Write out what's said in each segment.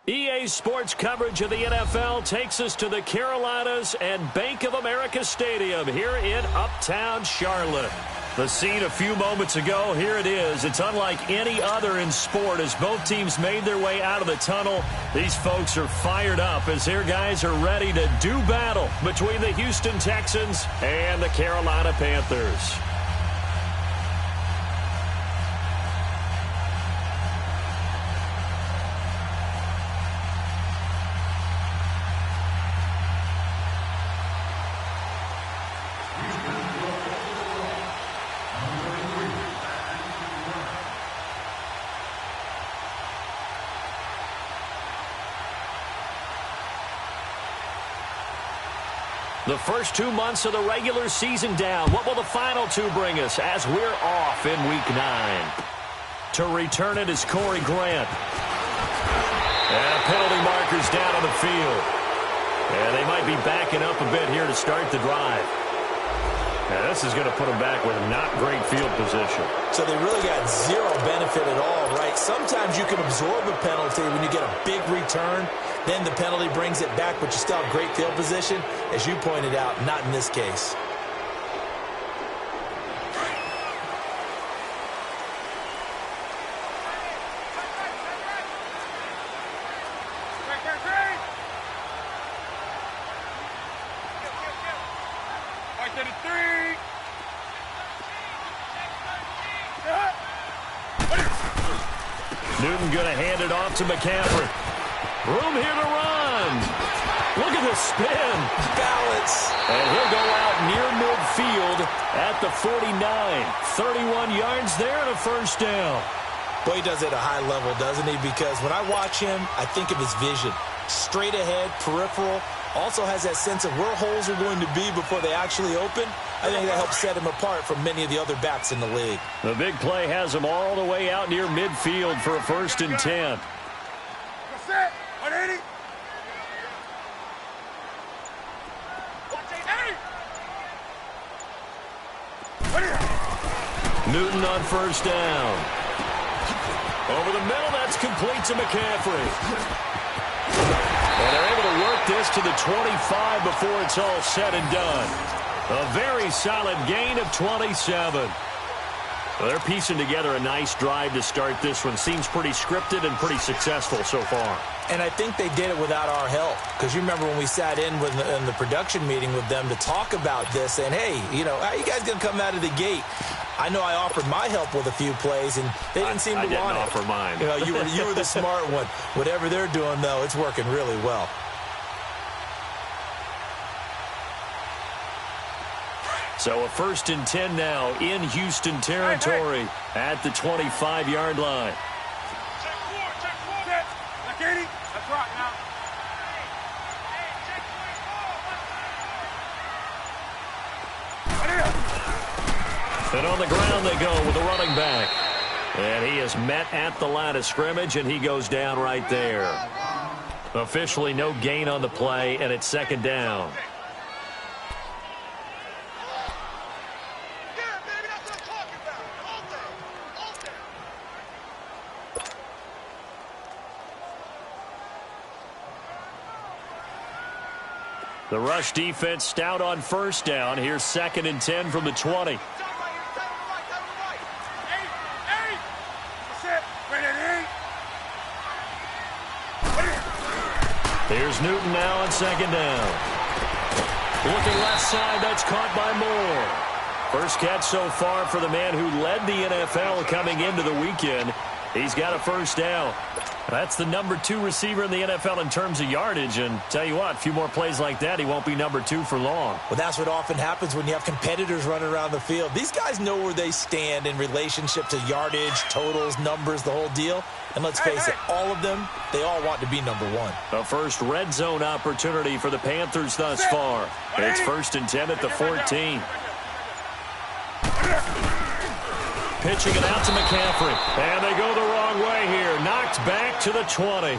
EA Sports coverage of the NFL takes us to the Carolinas and Bank of America Stadium here in Uptown Charlotte. The scene a few moments ago, here it is. It's unlike any other in sport as both teams made their way out of the tunnel. These folks are fired up as their guys are ready to do battle between the Houston Texans and the Carolina Panthers. The first 2 months of the regular season down. What will the final two bring us as we're off in Week 9? To return it is Corey Grant. And penalty markers down on the field. And they might be backing up a bit here to start the drive. Now this is going to put them back with not great field position. So they really got zero benefit at all, right? Sometimes you can absorb a penalty when you get a big return. Then the penalty brings it back, but you still have great field position. As you pointed out, not in this case. Newton going to hand it off to McCaffrey. Room here to run. Look at the spin. Balance. And he'll go out near midfield at the 49. 31 yards there and a first down. Boy, he does it at a high level, doesn't he? Because when I watch him, I think of his vision. Straight ahead, peripheral. Also has that sense of where holes are going to be before they actually open. I think that helps set him apart from many of the other backs in the league. The big play has him all the way out near midfield for a 1st and 10. Newton on first down. Over the middle, that's complete to McCaffrey. And they're able to work this to the 25 before it's all said and done. A very solid gain of 27. Well, they're piecing together a nice drive to start this one. Seems pretty scripted and pretty successful so far. And I think they did it without our help. Because you remember when we sat in the production meeting with them to talk about this, and hey, you know, how you guys going to come out of the gate? I know I offered my help with a few plays, and they didn't seem to want it. I didn't offer mine. You know, you were the smart one. Whatever they're doing, though, it's working really well. So a 1st and 10 now in Houston territory at the 25-yard line. Check four. Now, Katie, that's right now. And on the ground they go with the running back. And he is met at the line of scrimmage, and he goes down right there. Officially no gain on the play, and it's 2nd down. The rush defense stout on first down. Here's 2nd and 10 from the 20. Here's Newton now on 2nd down. Looking left side, that's caught by Moore. First catch so far for the man who led the NFL coming into the weekend. He's got a first down. That's the number 2 receiver in the NFL in terms of yardage. And tell you what, a few more plays like that, he won't be number 2 for long. Well, that's what often happens when you have competitors running around the field. These guys know where they stand in relationship to yardage, totals, numbers, the whole deal. And let's face it, all of them, they all want to be number 1. A first red zone opportunity for the Panthers thus far. It's 1st and 10 at the 14. Pitching it out to McCaffrey. And they go the wrong way here. Knocked back to the 20.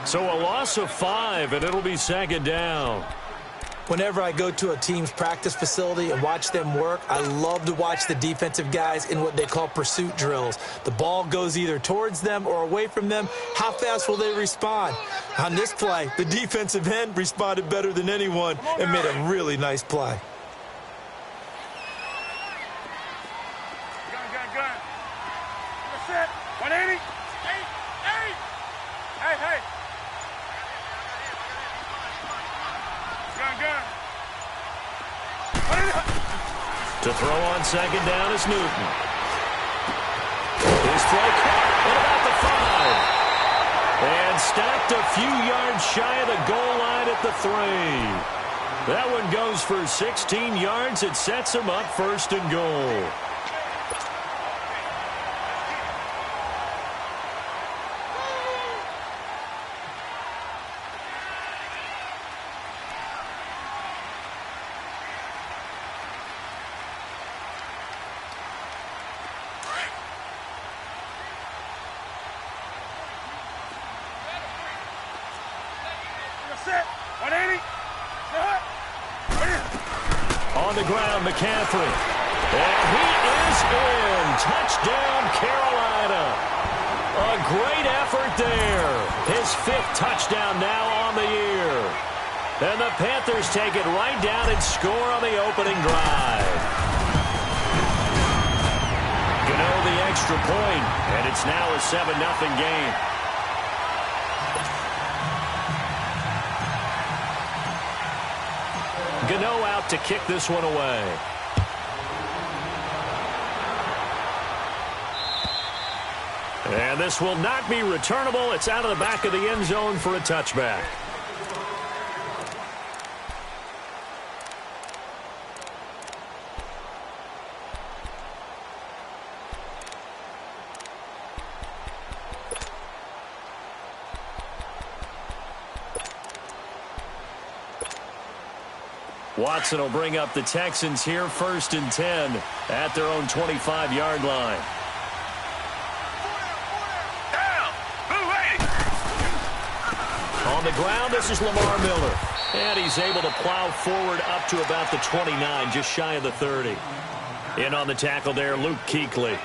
So a loss of 5, and it'll be 2nd down. Whenever I go to a team's practice facility and watch them work, I love to watch the defensive guys in what they call pursuit drills. The ball goes either towards them or away from them. How fast will they respond? On this play, the defensive end responded better than anyone and made a really nice play. Gun. You're set. 180. Hey. Gun. To throw on second down is Newton. His throw caught at about the 5. And stopped a few yards shy of the goal line at the 3. That one goes for 16 yards. It sets him up first and goal. Set. 180. On the ground, McCaffrey. And he is in. Touchdown, Carolina. A great effort there. His 5th touchdown now on the year. And the Panthers take it right down and score on the opening drive. Gano the extra point, and it's now a 7-0 game. Gano out to kick this one away. And this will not be returnable. It's out of the back of the end zone for a touchback. Watson will bring up the Texans here, 1st and 10 at their own 25-yard line. On the ground, this is Lamar Miller. And he's able to plow forward up to about the 29, just shy of the 30. In on the tackle there, Luke Kuechly.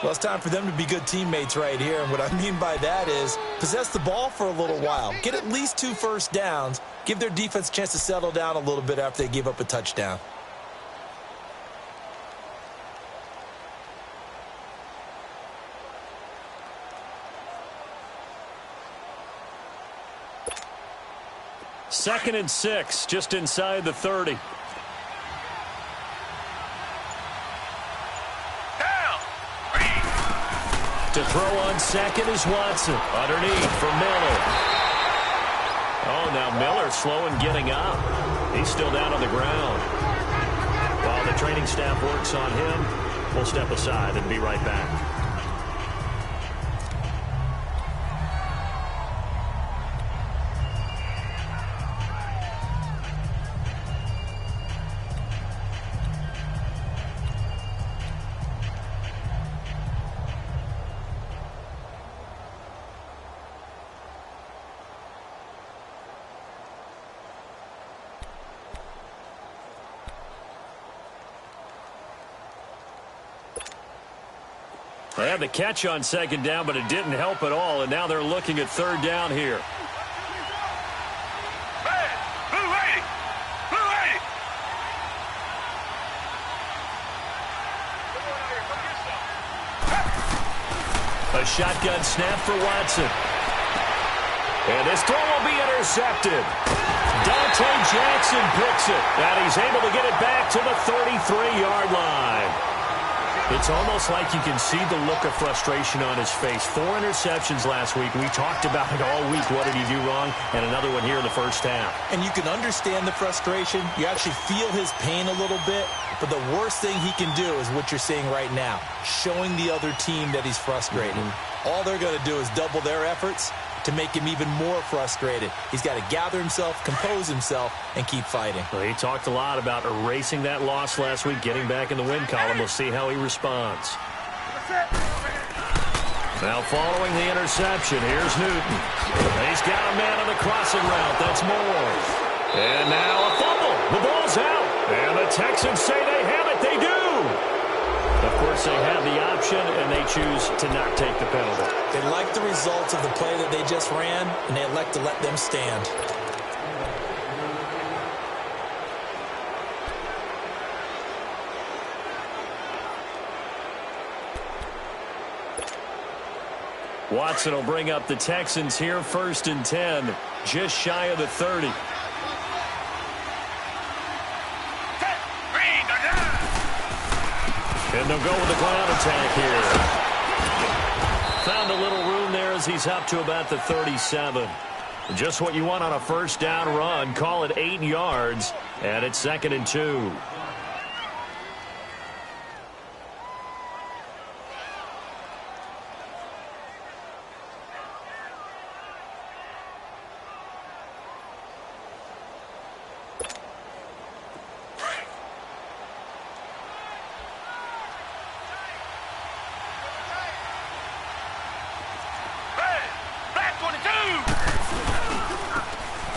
Well, it's time for them to be good teammates right here. And what I mean by that is possess the ball for a little while. Get at least 2 first downs. Give their defense a chance to settle down a little bit after they give up a touchdown. Second and 6, just inside the 30. To throw on second is Watson. Underneath for Miller. Oh, now Miller slow in getting up. He's still down on the ground. While the training staff works on him, we'll step aside and be right back. They had the catch on second down, but it didn't help at all, and now they're looking at third down here. A shotgun snap for Watson. And this throw will be intercepted. Dante Jackson picks it, and he's able to get it back to the 33-yard line. It's almost like you can see the look of frustration on his face. 4 interceptions last week. We talked about it all week. What did he do wrong? And another one here in the first half. And you can understand the frustration. You actually feel his pain a little bit. But the worst thing he can do is what you're seeing right now, showing the other team that he's frustrated. All they're going to do is double their efforts to make him even more frustrated. He's got to gather himself, compose himself, and keep fighting. Well, he talked a lot about erasing that loss last week, getting back in the win column. We'll see how he responds. Now following the interception, here's Newton. He's got a man on the crossing route. That's Moore. And now a fumble. The Texans say they have it. They do. Of course, they have the option, and they choose to not take the penalty. They like the results of the play that they just ran, and they elect to let them stand. Watson will bring up the Texans here, 1st and 10, just shy of the 30. And they'll go with the ground attack here. Found a little room there as he's up to about the 37. Just what you want on a first down run. Call it 8 yards, and it's 2nd and 2.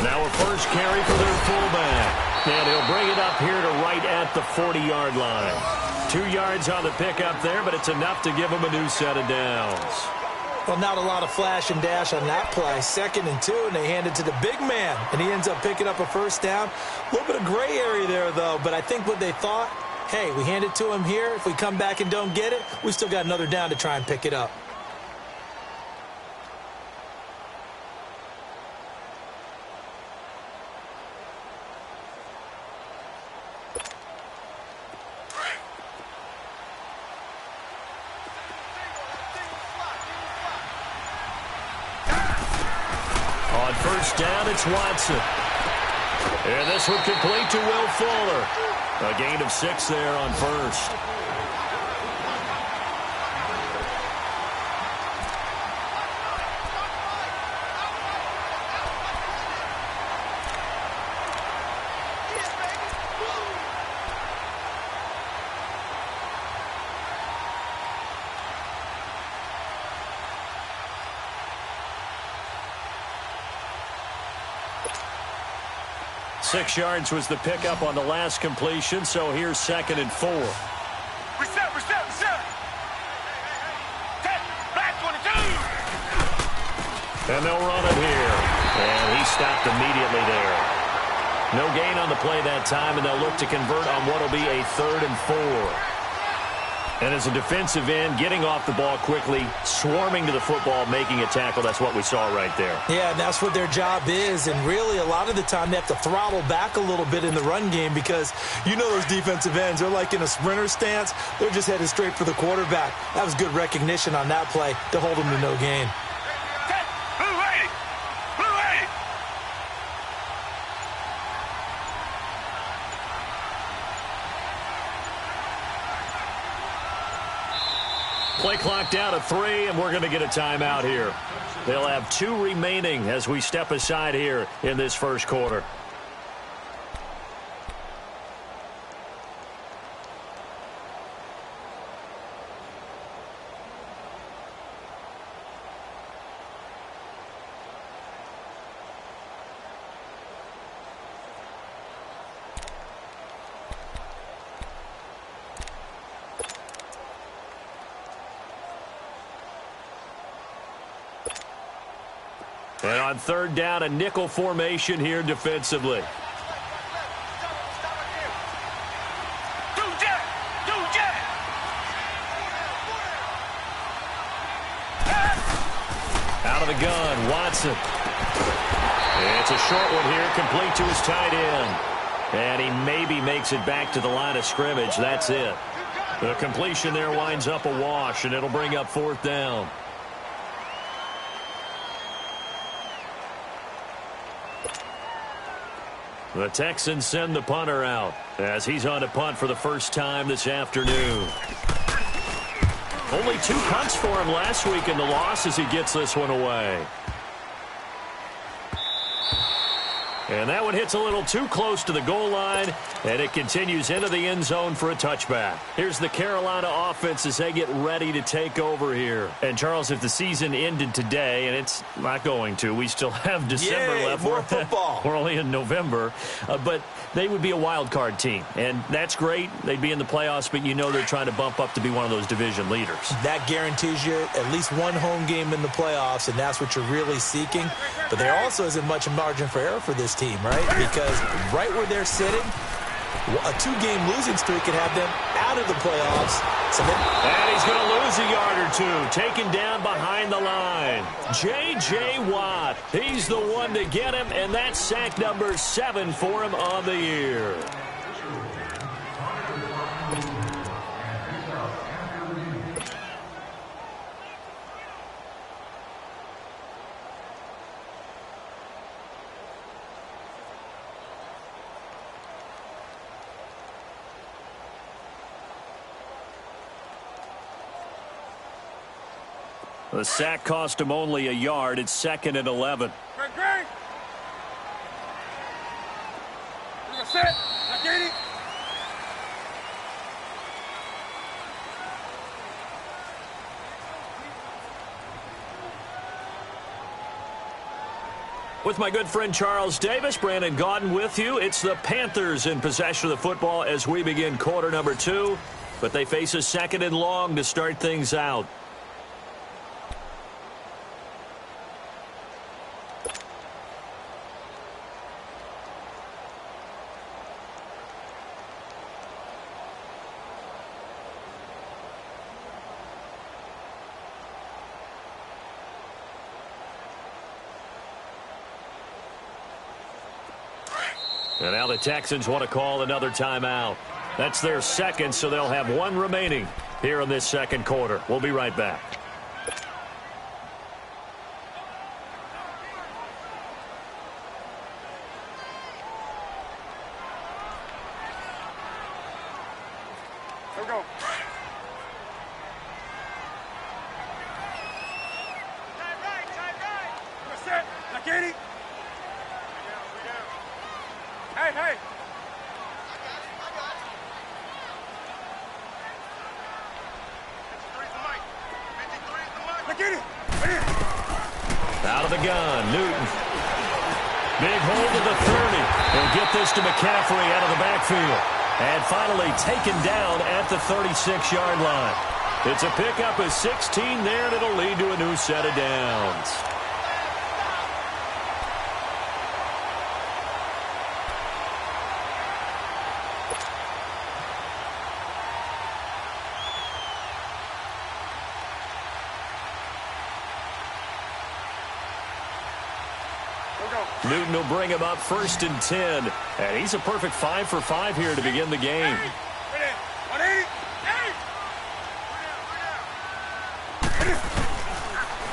Now a first carry for their fullback. And he'll bring it up here to right at the 40-yard line. 2 yards on the pickup there, but it's enough to give him a new set of downs. Well, not a lot of flash and dash on that play. 2nd and 2, and they hand it to the big man. And he ends up picking up a first down. A little bit of gray area there, though. But I think what they thought, hey, we hand it to him here. If we come back and don't get it, we still got another down to try and pick it up. First down, it's Watson. And this one complete to Will Fuller. A gain of 6 there on first. Six yards was the pickup on the last completion, so here's 2nd and 4. Reset. Back 22. And they'll run it here. And he stopped immediately there. No gain on the play that time, and they'll look to convert on what will be a 3rd and 4. And as a defensive end, getting off the ball quickly, swarming to the football, making a tackle, that's what we saw right there. Yeah, and that's what their job is. And really, a lot of the time, they have to throttle back a little bit in the run game because you know those defensive ends, they're like in a sprinter stance. They're just headed straight for the quarterback. That was good recognition on that play to hold them to no gain. Play clock down to 3, and we're going to get a timeout here. They'll have 2 remaining as we step aside here in this first quarter. And on 3rd down, a nickel formation here defensively. Out of the gun, Watson. It's a short one here, complete to his tight end. And he maybe makes it back to the line of scrimmage. That's it. The completion there winds up a wash, and it'll bring up 4th down. The Texans send the punter out as he's on to punt for the first time this afternoon. Only 2 punts for him last week in the loss as he gets this one away. And that one hits a little too close to the goal line, and it continues into the end zone for a touchback. Here's the Carolina offense as they get ready to take over here. And, Charles, if the season ended today, and it's not going to, we still have December left. More football. We're only in November. But they would be a wild card team, and that's great. They'd be in the playoffs, but you know they're trying to bump up to be one of those division leaders. That guarantees you at least one home game in the playoffs, and that's what you're really seeking. But there also isn't much margin for error for this team, right? Because right where they're sitting, a 2-game losing streak could have them out of the playoffs. And he's going to lose a yard or two, taken down behind the line. J.J. Watt, he's the one to get him, and that's sack number 7 for him on the year. The sack cost him only a yard. It's 2nd and 11. Great. Set. Get With my good friend Charles Davis, Brandon Gaudin with you. It's the Panthers in possession of the football as we begin quarter number 2. But they face a 2nd and long to start things out. And now the Texans want to call another timeout. That's their second, so they'll have one remaining here in this second quarter. We'll be right back. Here we go. Set. Now get it. Hey. Get it. Out of the gun, Newton. Big hold of the 30. He'll get this to McCaffrey out of the backfield. And finally taken down at the 36-yard line. It's a pickup of 16 there, and it'll lead to a new set of downs. Newton will bring him up 1st and 10. And he's a perfect 5 for 5 here to begin the game.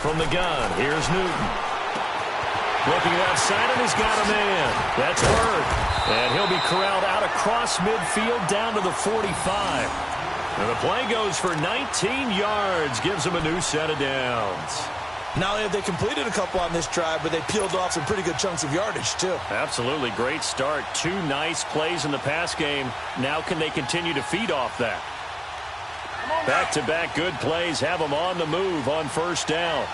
From the gun, here's Newton. Looking outside, and he's got a man. That's Hurd. And he'll be corralled out across midfield down to the 45. And the play goes for 19 yards. Gives him a new set of downs. Not only have they completed a couple on this drive, but they peeled off some pretty good chunks of yardage, too. Absolutely. Great start. 2 nice plays in the pass game. Now can they continue to feed off that? Back-to-back good plays have them on the move on 1st down.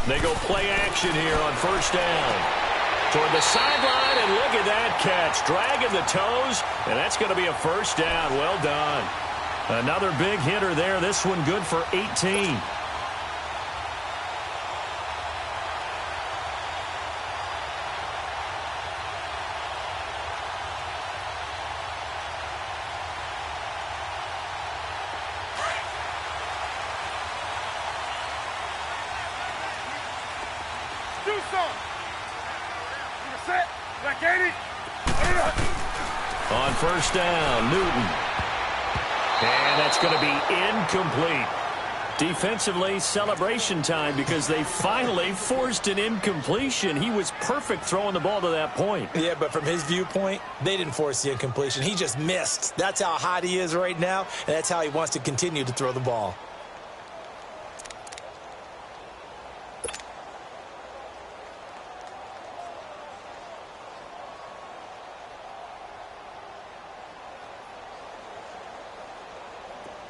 They go play action here on 1st down. Toward the sideline, and look at that catch. Dragging the toes, and that's going to be a 1st down. Well done. Another big hitter there. This one good for 18. Do something. Set. On 1st down, Newton. And that's going to be incomplete. Defensively, celebration time because they finally forced an incompletion. He was perfect throwing the ball to that point. Yeah, but from his viewpoint, they didn't force the incompletion. He just missed. That's how hot he is right now, and that's how he wants to continue to throw the ball.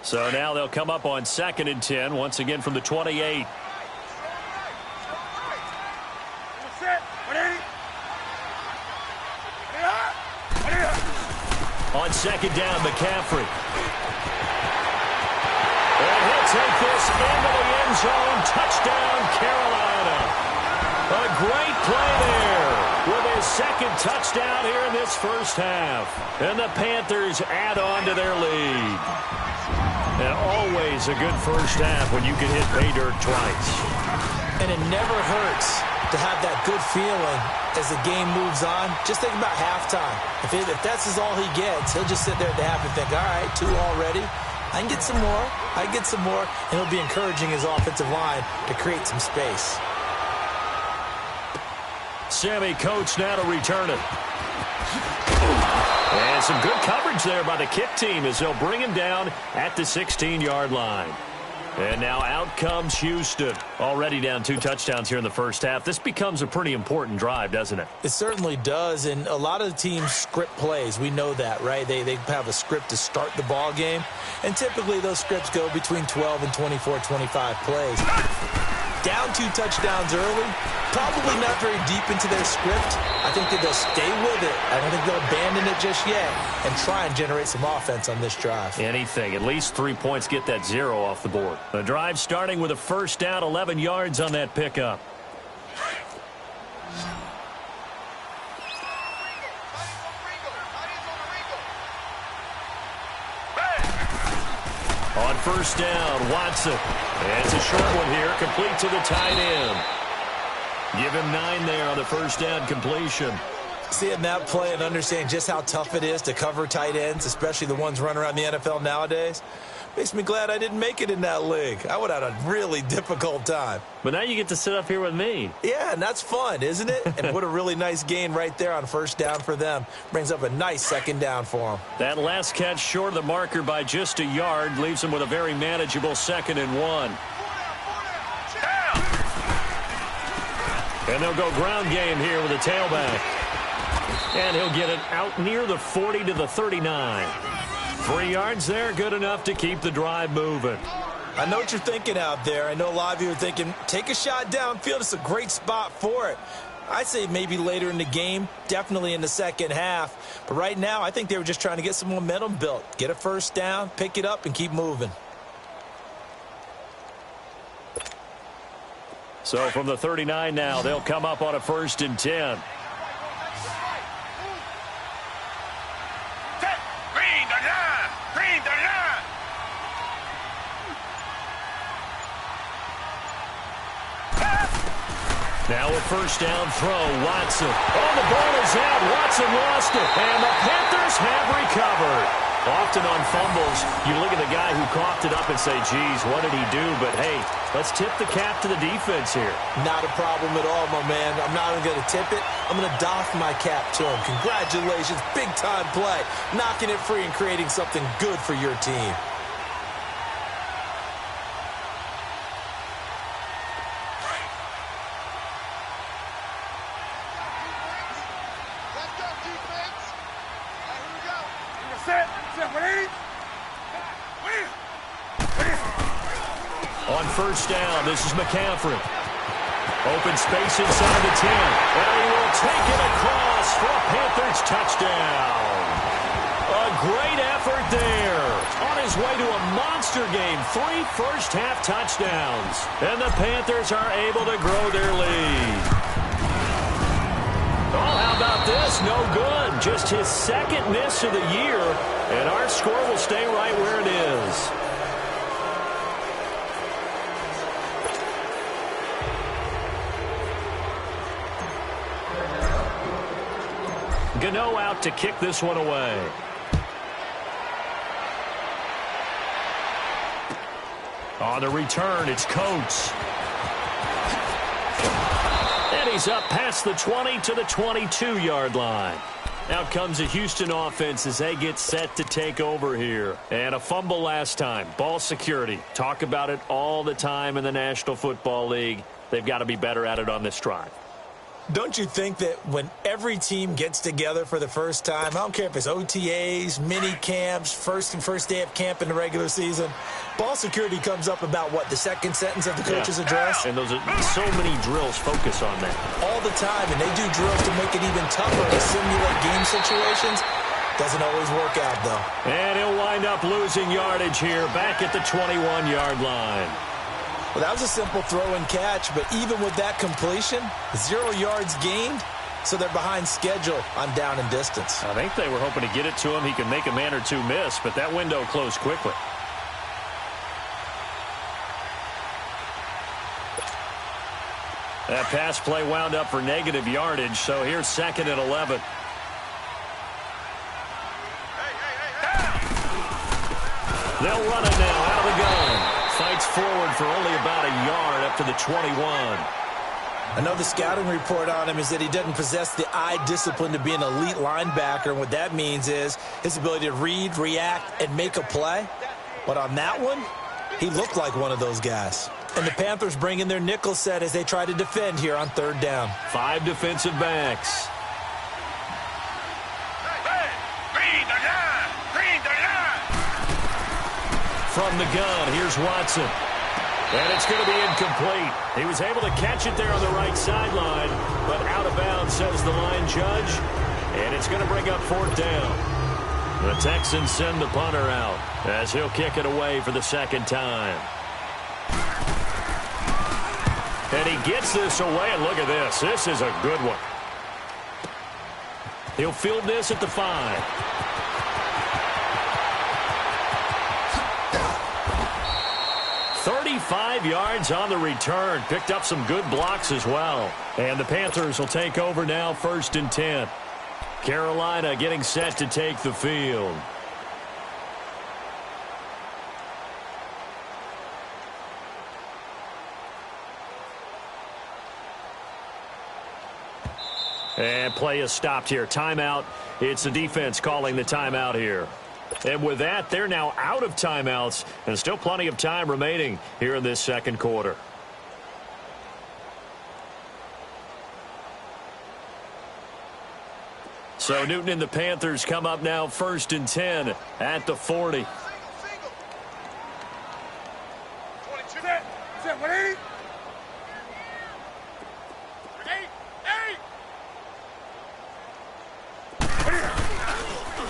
So now they'll come up on 2nd and 10, once again from the 28. On 2nd down, McCaffrey. And he'll take this into the end zone. Touchdown, Carolina. A great play there with his 2nd touchdown here in this first half. And the Panthers add on to their lead. And always a good first half when you can hit pay dirt twice. And it never hurts to have that good feeling as the game moves on. Just think about halftime. If that's all he gets, he'll just sit there at the half and think, all right, 2 already. I can get some more. I can get some more. And he'll be encouraging his offensive line to create some space. Sammy Coates now to return it. And some good coverage there by the kick team as they'll bring him down at the 16-yard line. And now out comes Houston. Already down 2 touchdowns here in the first half. This becomes a pretty important drive, doesn't it? It certainly does, and a lot of the teams script plays. We know that, right? They have a script to start the ball game, and typically those scripts go between 12 and 24, 25 plays. Down 2 touchdowns early, probably not very deep into their script. I think that they'll stay with it. I don't think they'll abandon it just yet and try and generate some offense on this drive. Anything. At least 3 points, get that 0 off the board. The drive starting with a first down, 11 yards on that pickup. On first down, Watson. And it's a short one here, complete to the tight end. Give him 9 there on the first down completion. Seeing that play and understanding just how tough it is to cover tight ends, especially the ones running around the NFL nowadays, makes me glad I didn't make it in that league. I would have had a really difficult time. But now you get to sit up here with me. Yeah, and that's fun, isn't it? And what a really nice gain right there on first down for them. Brings up a nice 2nd down for them. That last catch short of the marker by just a yard leaves them with a very manageable 2nd and 1. And they'll go ground game here with a tailback. And he'll get it out near the 40 to the 39. 3 yards there, good enough to keep the drive moving. I know what you're thinking out there. I know a lot of you are thinking, take a shot downfield. It's a great spot for it. I say maybe later in the game, definitely in the second half. But right now, I think they were just trying to get some momentum built. Get a first down, pick it up, and keep moving. So from the 39 now, they'll come up on a 1st and 10. Now a first down throw, Watson. Oh, the ball is out. Watson lost it. And the Panthers have recovered. Often on fumbles, you look at the guy who coughed it up and say, geez, what did he do? But, hey, let's tip the cap to the defense here. Not a problem at all, my man. I'm not even going to tip it. I'm going to doff my cap to him. Congratulations. Big-time play. Knocking it free and creating something good for your team. On first down, this is McCaffrey. Open space inside the 10. And he will take it across for a Panthers touchdown. A great effort there. On his way to a monster game. 3 first-half touchdowns. And the Panthers are able to grow their lead. Oh, how about this? No good. Just his 2nd miss of the year. And our score will stay right where it is. Gano out to kick this one away. On the return, it's Coates. And he's up past the 20 to the 22-yard line. Out comes the Houston offense as they get set to take over here. And a fumble last time. Ball security. Talk about it all the time in the National Football League. They've got to be better at it on this drive. Don't you think that when every team gets together for the first time, I don't care if it's OTAs, mini camps, first day of camp in the regular season, ball security comes up about what, the second sentence of the coach's address? And those are so many drills focus on that. All the time, and they do drills to make it even tougher to simulate game situations. Doesn't always work out, though. And he'll wind up losing yardage here, back at the 21-yard line. Well, that was a simple throw and catch, but even with that completion, 0 yards gained, so they're behind schedule on down and distance. I think they were hoping to get it to him. He could make a man or two miss, but that window closed quickly. That pass play wound up for negative yardage, so here's 2nd and 11. They'll run it now out of the gun. Fights forward for only about a yard up to the 21. Another scouting report on him is that he doesn't possess the eye discipline to be an elite linebacker. And what that means is his ability to read, react, and make a play. But on that one, he looked like one of those guys. And the Panthers bring in their nickel set as they try to defend here on 3rd down. 5 defensive backs. From the gun, here's Watson. And it's going to be incomplete. He was able to catch it there on the right sideline, but out of bounds, says the line judge. And it's going to bring up 4th down. The Texans send the punter out as he'll kick it away for the 2nd time. And he gets this away, and look at this. This is a good one. He'll field this at the 5. 35 yards on the return. Picked up some good blocks as well. And the Panthers will take over now, 1st and 10. Carolina getting set to take the field. And play is stopped here. Timeout. It's the defense calling the timeout here. And with that, they're now out of timeouts, and still plenty of time remaining here in this 2nd quarter. So Newton and the Panthers come up now 1st and 10 at the 40.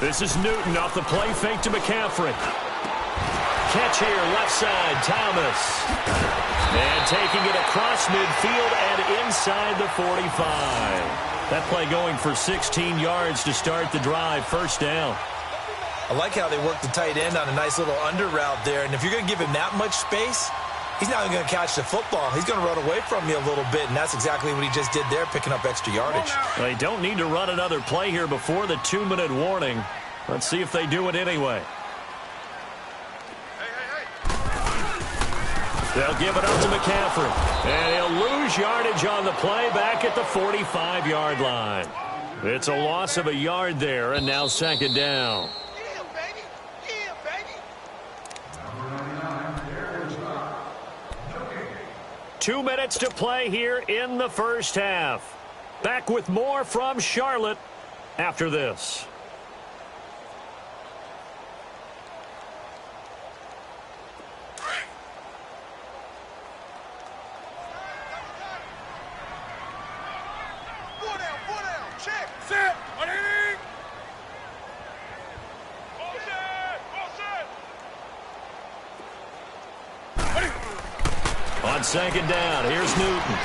This is Newton off the play fake to McCaffrey. Catch here, left side, Thomas. And taking it across midfield and inside the 45. That play going for 16 yards to start the drive, 1st down. I like how they work the tight end on a nice little under route there. And if you're going to give him that much space, he's not even going to catch the football. He's going to run away from you a little bit, and that's exactly what he just did there, picking up extra yardage. They don't need to run another play here before the 2-minute warning. Let's see if they do it anyway. They'll give it up to McCaffrey. And he'll lose yardage on the play back at the 45-yard line. It's a loss of a yard there, and now 2nd down. 2 minutes to play here in the 1st half. Back with more from Charlotte after this. On 2nd down, here's Newton.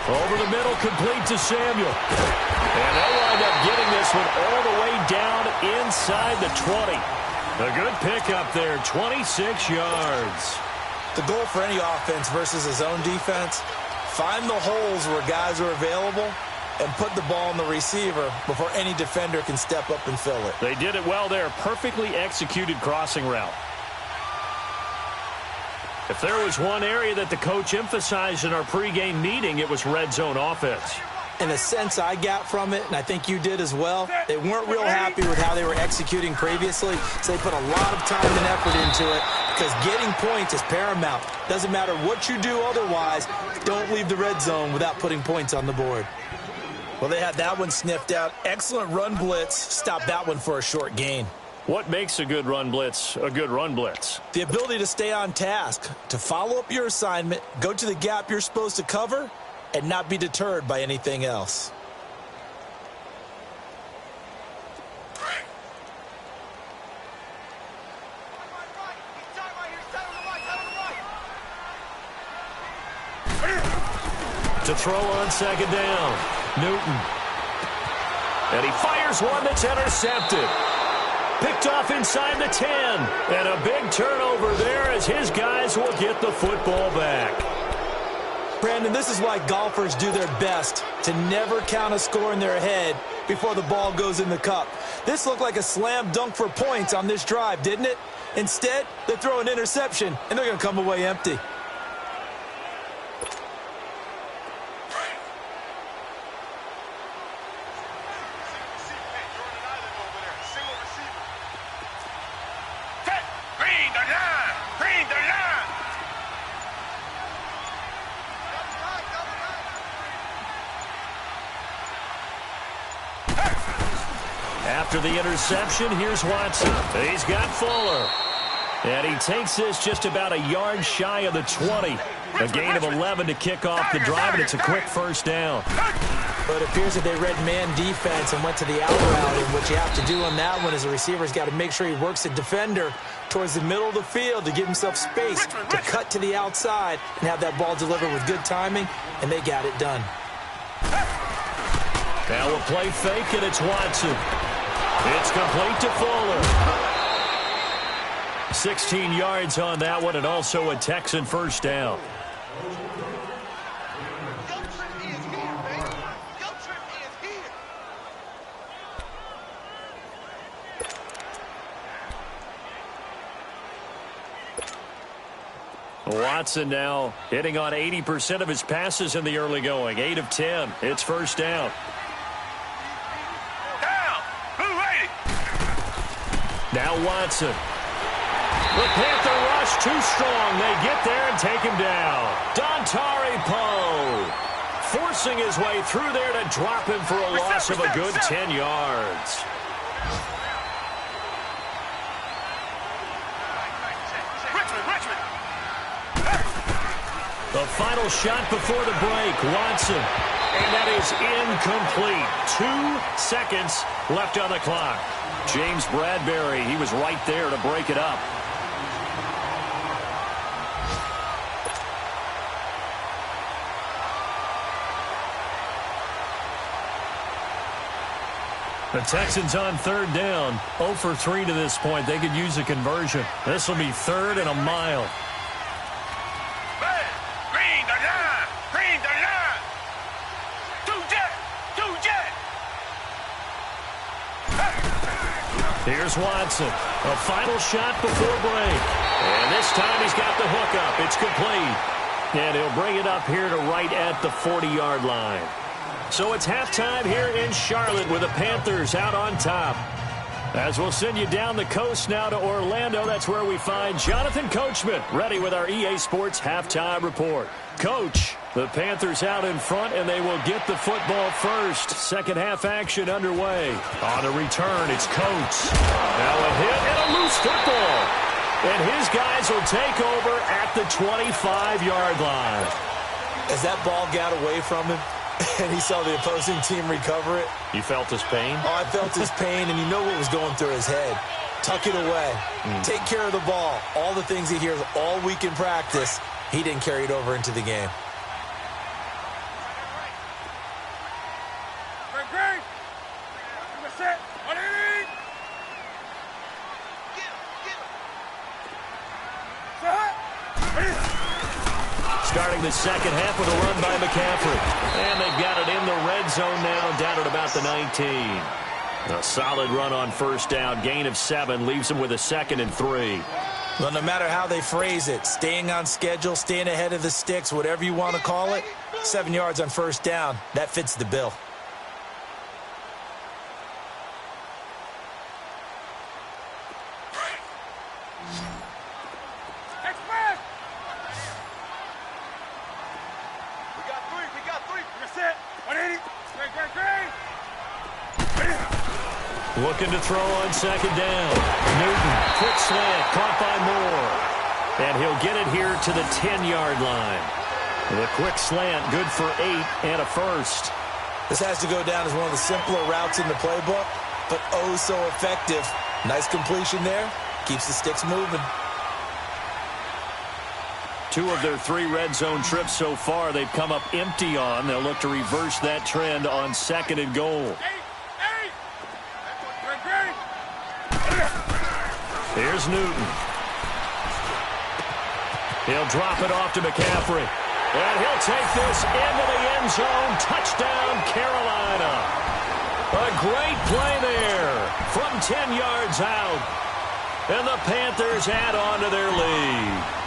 Over the middle, complete to Samuel. And they'll wind up getting this one all the way down inside the 20. A good pickup there, 26 yards. The goal for any offense versus his own defense, find the holes where guys are available and put the ball on the receiver before any defender can step up and fill it. They did it well there. Perfectly executed crossing route. If there was one area that the coach emphasized in our pregame meeting, it was red zone offense. In a sense I got from it, and I think you did as well, they weren't real happy with how they were executing previously, so they put a lot of time and effort into it because getting points is paramount. Doesn't matter what you do otherwise, don't leave the red zone without putting points on the board. Well, they had that one sniffed out. Excellent run blitz. Stop that one for a short gain. What makes a good run blitz a good run blitz? The ability to stay on task, to follow up your assignment, go to the gap you're supposed to cover, and not be deterred by anything else. To throw on second down, Newton. And he fires one that's intercepted. Picked off inside the 10. And a big turnover there as his guys will get the football back. Brandon, this is why golfers do their best to never count a score in their head before the ball goes in the cup. This looked like a slam dunk for points on this drive, didn't it? Instead, they throw an interception, and they're going to come away empty. After the interception, here's Watson. He's got Fuller. And he takes this just about a yard shy of the 20. A gain of 11 to kick off the drive, and it's a quick first down. But it appears that they read man defense and went to the out route, and what you have to do on that one is the receiver's got to make sure he works the defender towards the middle of the field to give himself space to cut to the outside and have that ball delivered with good timing, and they got it done. Now a play fake, and it's Watson. It's complete to Fuller. 16 yards on that one, and also a Texan first down. Watson now hitting on 80% of his passes in the early going. 8 of 10. It's first down. Now Watson. The Panther rush too strong. They get there and take him down. Dontari Poe forcing his way through there to drop him for a loss of a good 10 yards. The final shot before the break, Watson. And that is incomplete. 2 seconds left on the clock. James Bradbury, he was right there to break it up. The Texans on third down. 0 for 3 to this point. They could use a conversion. This will be third and a mile. Here's Watson. A final shot before break. And this time he's got the hookup. It's complete. And he'll bring it up here to right at the 40-yard line. So it's halftime here in Charlotte with the Panthers out on top. As we'll send you down the coast now to Orlando, that's where we find Jonathan Coachman ready with our EA Sports halftime report. Coach, the Panthers out in front, and they will get the football first. Second half action underway. On the return, it's Coates. Now a hit and a loose football. And his guys will take over at the 25-yard line. As that ball got away from him, and he saw the opposing team recover it. You felt his pain? Oh, I felt his pain, and you know what was going through his head. Tuck it away. Take care of the ball. All the things he hears all week in practice, he didn't carry it over into the game. Starting the second half with a run by McCaffrey. And they've got it in the red zone now, down at about the 19. A solid run on first down. Gain of 7 leaves them with a 2nd and 3. Well, no matter how they phrase it, staying on schedule, staying ahead of the sticks, whatever you want to call it, 7 yards on first down, that fits the bill. We got 3. That's it. 180. Great. Looking to throw on second down. Newton, quick slant, caught by Moore. And he'll get it here to the 10-yard line. The quick slant, good for 8 and a first. This has to go down as one of the simpler routes in the playbook, but oh so effective. Nice completion there. Keeps the sticks moving. 2 of their 3 red zone trips so far they've come up empty on. They'll look to reverse that trend on second and goal. Here's Newton. He'll drop it off to McCaffrey. And he'll take this into the end zone. Touchdown, Carolina. A great play there from 10 yards out. And the Panthers add on to their lead.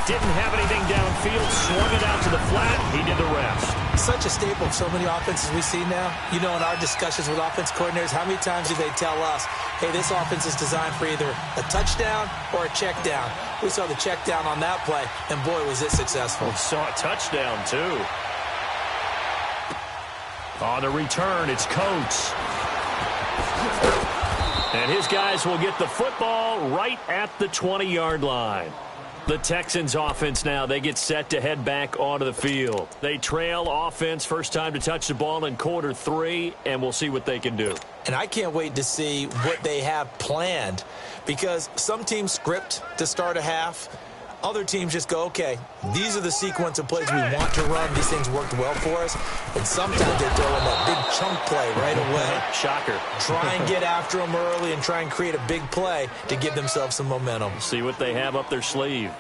Didn't have anything downfield, swung it out to the flat. He did the rest. Such a staple of so many offenses we see now. You know, in our discussions with offense coordinators, how many times do they tell us, hey, this offense is designed for either a touchdown or a check down. We saw the check down on that play, and boy, was it successful. We saw a touchdown, too. On the return, it's Coates. And his guys will get the football right at the 20-yard line. The Texans offense now, they get set to head back onto the field. They trail offense, first time to touch the ball in quarter 3, and we'll see what they can do. And I can't wait to see what they have planned, because some teams script to start a half. Other teams just go, okay, these are the sequence of plays we want to run. These things worked well for us. And sometimes they throw in that big chunk play right away. Shocker. Try and get after them early and try and create a big play to give themselves some momentum. See what they have up their sleeve.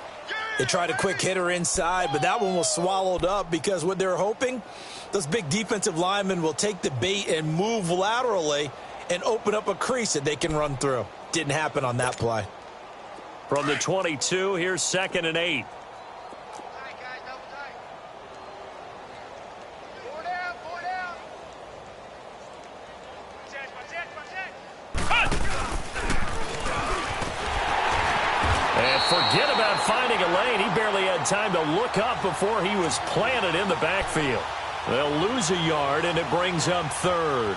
They tried a quick hitter inside, but that one was swallowed up because what they're hoping, those big defensive linemen will take the bait and move laterally and open up a crease that they can run through. Didn't happen on that play. From the 22, here's 2nd and 8. And forget about finding a lane. He barely had time to look up before he was planted in the backfield. They'll lose a yard, and it brings up 3rd.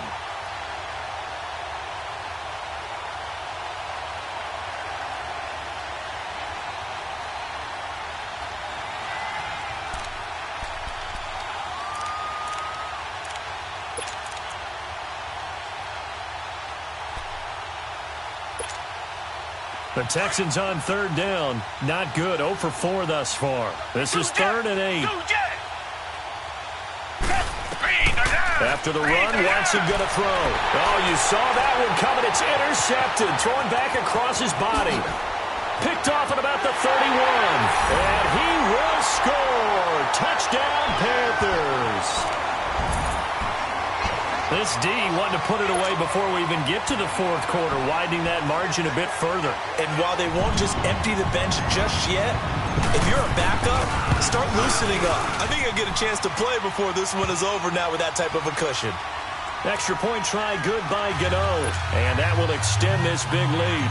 The Texans on 3rd down. Not good. 0 for 4 thus far. This is 3rd and 8. After the run, Watson going to throw. Oh, you saw that one coming. It's intercepted. Thrown back across his body. Picked off at about the 31. And he will score. Touchdown, Panthers. This D wanted to put it away before we even get to the 4th quarter, widening that margin a bit further. And while they won't just empty the bench just yet, if you're a backup, start loosening up. I think you'll get a chance to play before this one is over now with that type of a cushion. Extra point try good by Gano, and that will extend this big lead.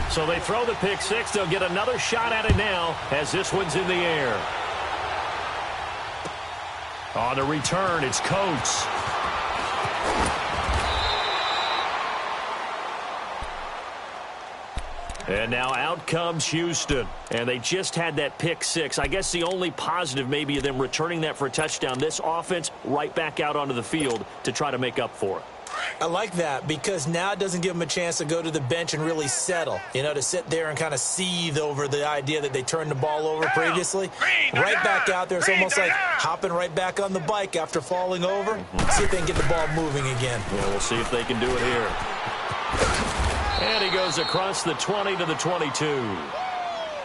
So they throw the pick 6. They'll get another shot at it now as this one's in the air. On the return, it's Coates. And now out comes Houston. And they just had that pick 6. I guess the only positive maybe of them returning that for a touchdown. This offense right back out onto the field to try to make up for it. I like that because now it doesn't give them a chance to go to the bench and really settle, you know, to sit there and kind of seethe over the idea that they turned the ball over previously. Right back out there. It's almost like hopping right back on the bike after falling over. See if they can get the ball moving again. Yeah, we'll see if they can do it here. And he goes across the 20 to the 22.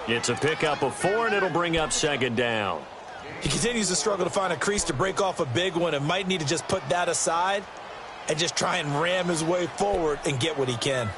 It's a pickup of 4, and it'll bring up 2nd down. He continues to struggle to find a crease to break off a big one and might need to just put that aside and just try and ram his way forward and get what he can.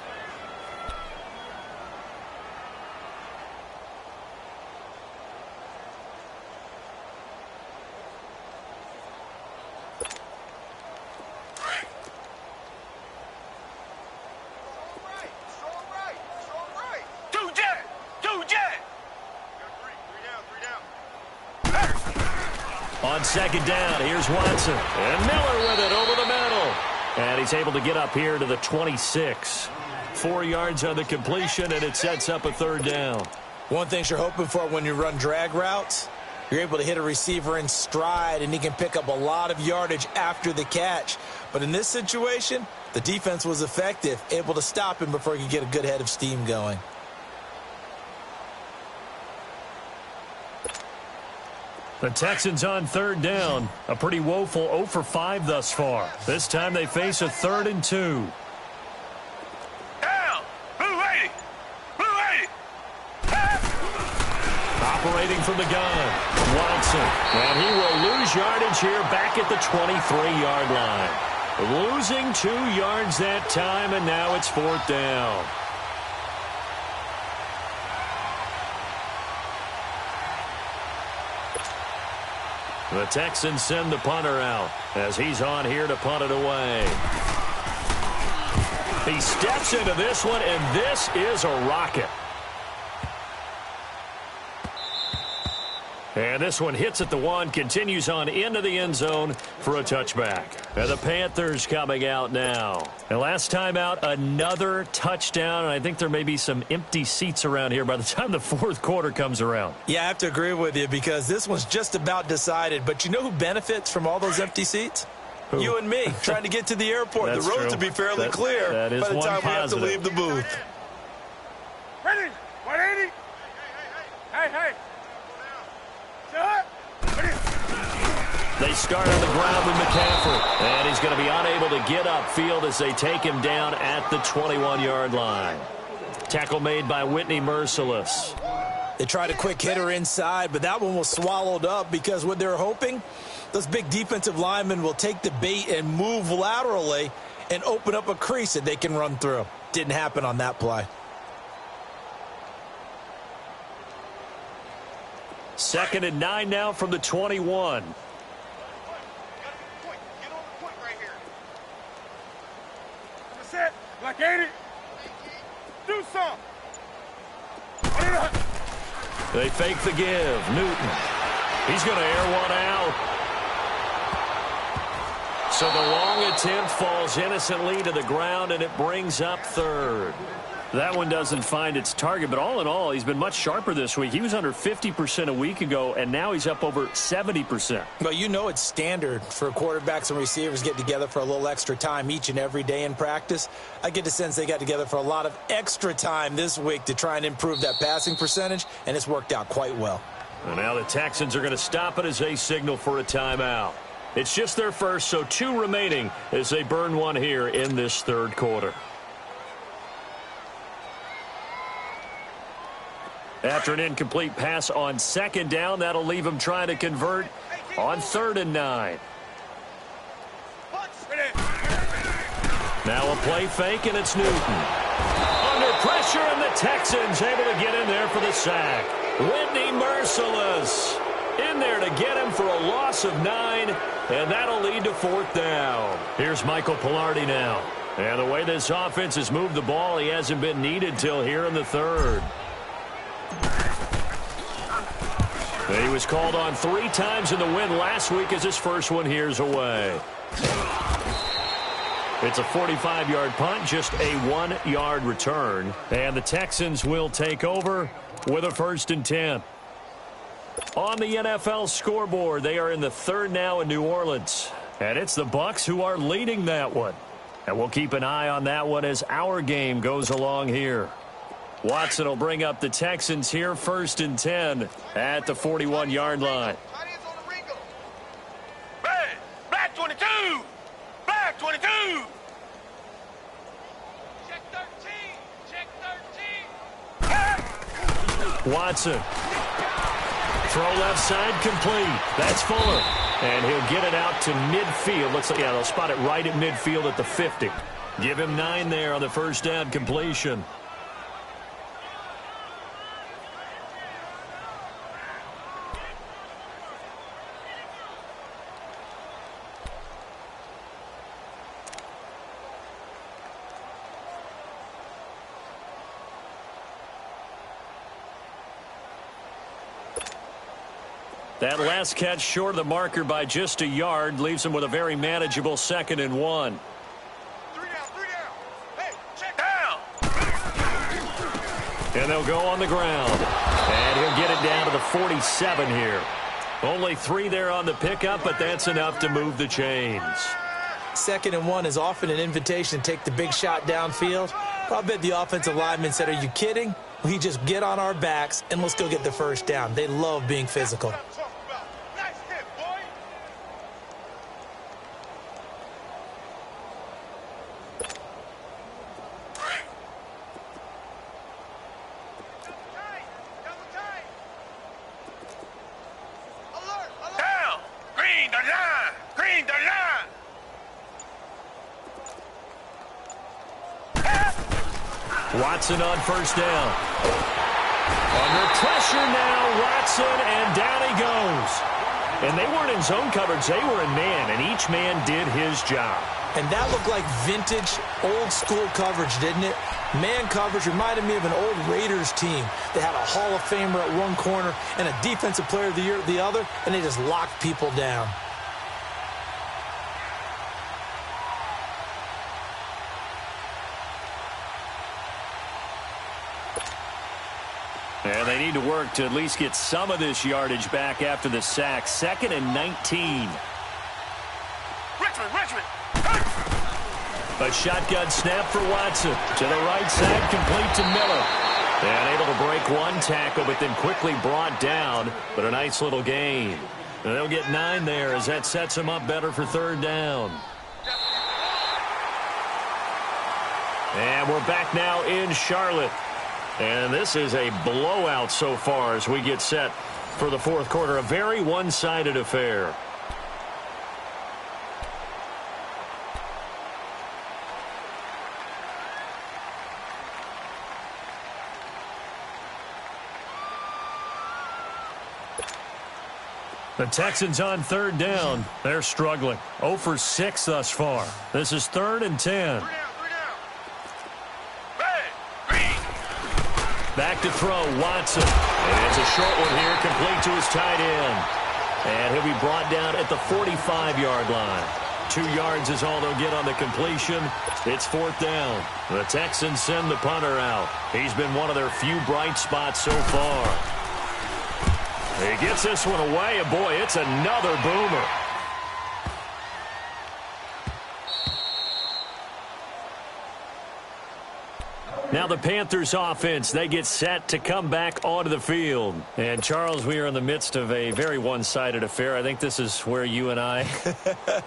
On 2nd down, here's Watson. And Miller with it over the middle. And he's able to get up here to the 26. 4 yards on the completion, and it sets up a third down. One thing you're hoping for when you run drag routes, you're able to hit a receiver in stride, and he can pick up a lot of yardage after the catch. But in this situation, the defense was effective, able to stop him before he could get a good head of steam going. The Texans on third down. A pretty woeful 0 for 5 thus far. This time they face a 3rd and 2. Down! Blue 80! Blue 80! Operating from the gun, Watson. And he will lose yardage here back at the 23-yard line. Losing 2 yards that time, and now it's 4th down. The Texans send the punter out as he's on here to punt it away. He steps into this one, and this is a rocket. And this one hits at the 1, continues on into the end zone for a touchback. And the Panthers coming out now. And last time out, another touchdown. And I think there may be some empty seats around here by the time the 4th quarter comes around. Yeah, I have to agree with you because this one's just about decided. But you know who benefits from all those empty seats? Who? You and me, trying to get to the airport. That's the road true. to be fairly clear that is by the one time we have to positive. leave the booth. Ready? 180? Hey, hey! Shut! They start on the ground with McCaffrey. And he's going to be unable to get upfield as they take him down at the 21-yard line. Tackle made by Whitney Merciless. They tried a quick hitter inside, but that one was swallowed up because what they're hoping, those big defensive linemen will take the bait and move laterally and open up a crease that they can run through. Didn't happen on that play. 2nd and 9 now from the 21. Get on the point right here. Number set. Black 80. Do some. They fake the give. Newton. He's going to air one out. So the long attempt falls innocently to the ground, and it brings up 3rd. That one doesn't find its target, but all in all, he's been much sharper this week. He was under 50% a week ago, and now he's up over 70%. But you know it's standard for quarterbacks and receivers get together for a little extra time each and every day in practice. I get the sense they got together for a lot of extra time this week to try and improve that passing percentage, and it's worked out quite well. And now the Texans are going to stop it as they signal for a timeout. It's just their first, so 2 remaining as they burn one here in this 3rd quarter. After an incomplete pass on 2nd down, that'll leave him trying to convert on 3rd and 9. Now a play fake, and it's Newton. Under pressure, and the Texans able to get in there for the sack. Whitney Merciless in there to get him for a loss of 9, and that'll lead to 4th down. Here's Michael Pilardi now. And the way this offense has moved the ball, he hasn't been needed till here in the 3rd. He was called on 3 times in the win last week as his first one here's away. It's a 45-yard punt, just a 1-yard return. And the Texans will take over with a 1st and 10. On the NFL scoreboard, they are in the 3rd now in New Orleans. And it's the Bucs who are leading that one. And we'll keep an eye on that one as our game goes along here. Watson will bring up the Texans here, 1st and 10 at the 41-yard line. Red, black 22. Black 22. Check 13. Check 13. Watson. Throw left side complete. That's Fuller. And he'll get it out to midfield. Looks like, yeah, they'll spot it right at midfield at the 50. Give him 9 there on the 1st down completion. That last catch short of the marker by just a yard leaves him with a very manageable 2nd and 1. And they'll go on the ground. And he'll get it down to the 47 here. Only 3 there on the pickup, but that's enough to move the chains. 2nd and 1 is often an invitation to take the big shot downfield. I bet the offensive lineman said, are you kidding? We just get on our backs and let's go get the first down. They love being physical. Watson on first down. Under pressure now, Watson, and down he goes. And they weren't in zone coverage, they were in man, and each man did his job. And that looked like vintage, old-school coverage, didn't it? Man coverage reminded me of an old Raiders team. They had a Hall of Famer at one corner and a Defensive Player of the Year at the other, and they just locked people down. And they need to work to at least get some of this yardage back after the sack. 2nd and 19. Richmond. A shotgun snap for Watson. To the right side, complete to Miller. And able to break one tackle, but then quickly brought down. But a nice little gain. And they'll get 9 there as that sets them up better for 3rd down. And we're back now in Charlotte. And this is a blowout so far as we get set for the 4th quarter. A very one-sided affair. The Texans on 3rd down. They're struggling. 0 for 6 thus far. This is 3rd and 10. Back to throw, Watson. And it's a short one here, complete to his tight end. And he'll be brought down at the 45-yard line. 2 yards is all they'll get on the completion. It's 4th down. The Texans send the punter out. He's been one of their few bright spots so far. He gets this one away, and boy, it's another boomer. Now the Panthers offense, they get set to come back onto the field. And Charles, we are in the midst of a very one-sided affair. I think this is where you and I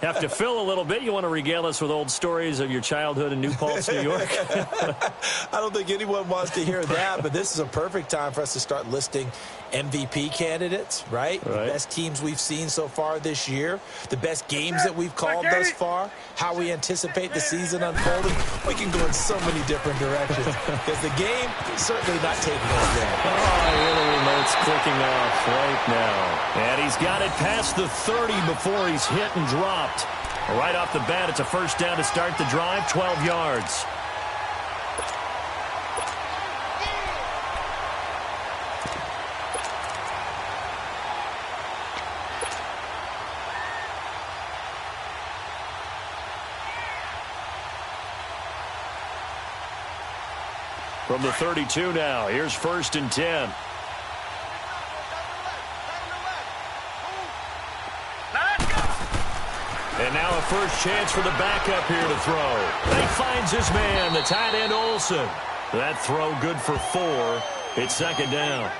have to fill a little bit. You want to regale us with old stories of your childhood in New Paltz, New York? I don't think anyone wants to hear that, but this is a perfect time for us to start listing MVP candidates, right? The best teams we've seen so far this year, the best games that we've called thus far, how we anticipate the season unfolding. We can go in so many different directions because the game is certainly not taking us there. Oh, the remote's clicking off right now. And he's got it past the 30 before he's hit and dropped. Right off the bat, it's a first down to start the drive, 12 yards. From the 32 now, here's 1st and 10. And now a first chance for the backup here to throw. He finds his man, the tight end Olsen. That throw good for 4. It's 2nd down.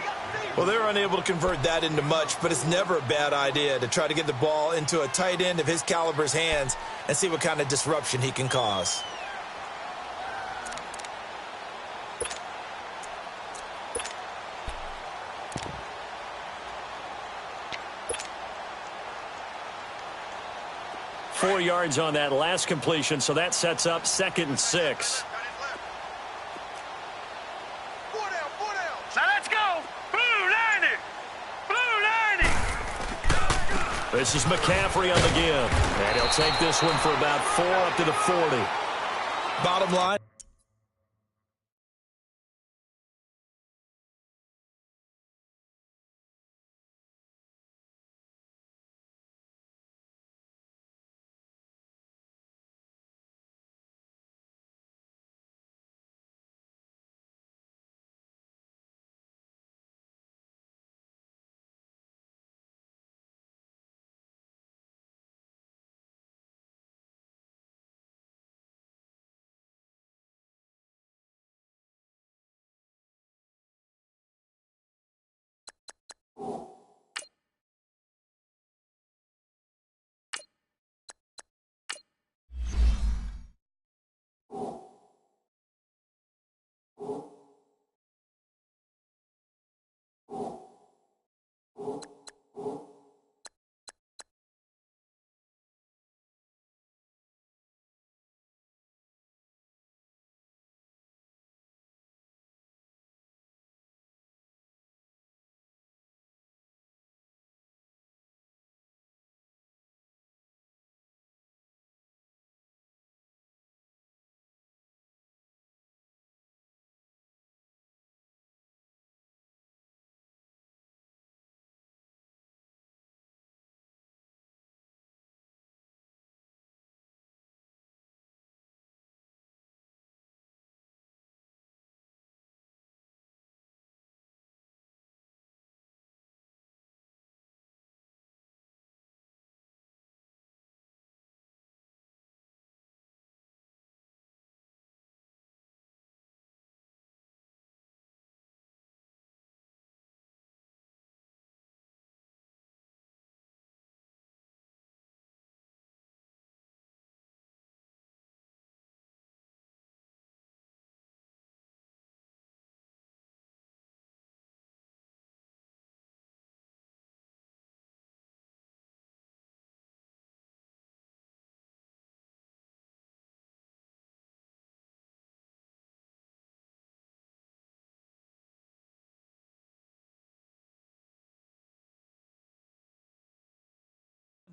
Well, they were unable to convert that into much, but it's never a bad idea to try to get the ball into a tight end of his caliber's hands and see what kind of disruption he can cause. Four yards on that last completion, so that sets up 2nd and 6. So let's go. Blue lining. Blue lining. This is McCaffrey on the give. And he'll take this one for about 4 up to the 40. Bottom line.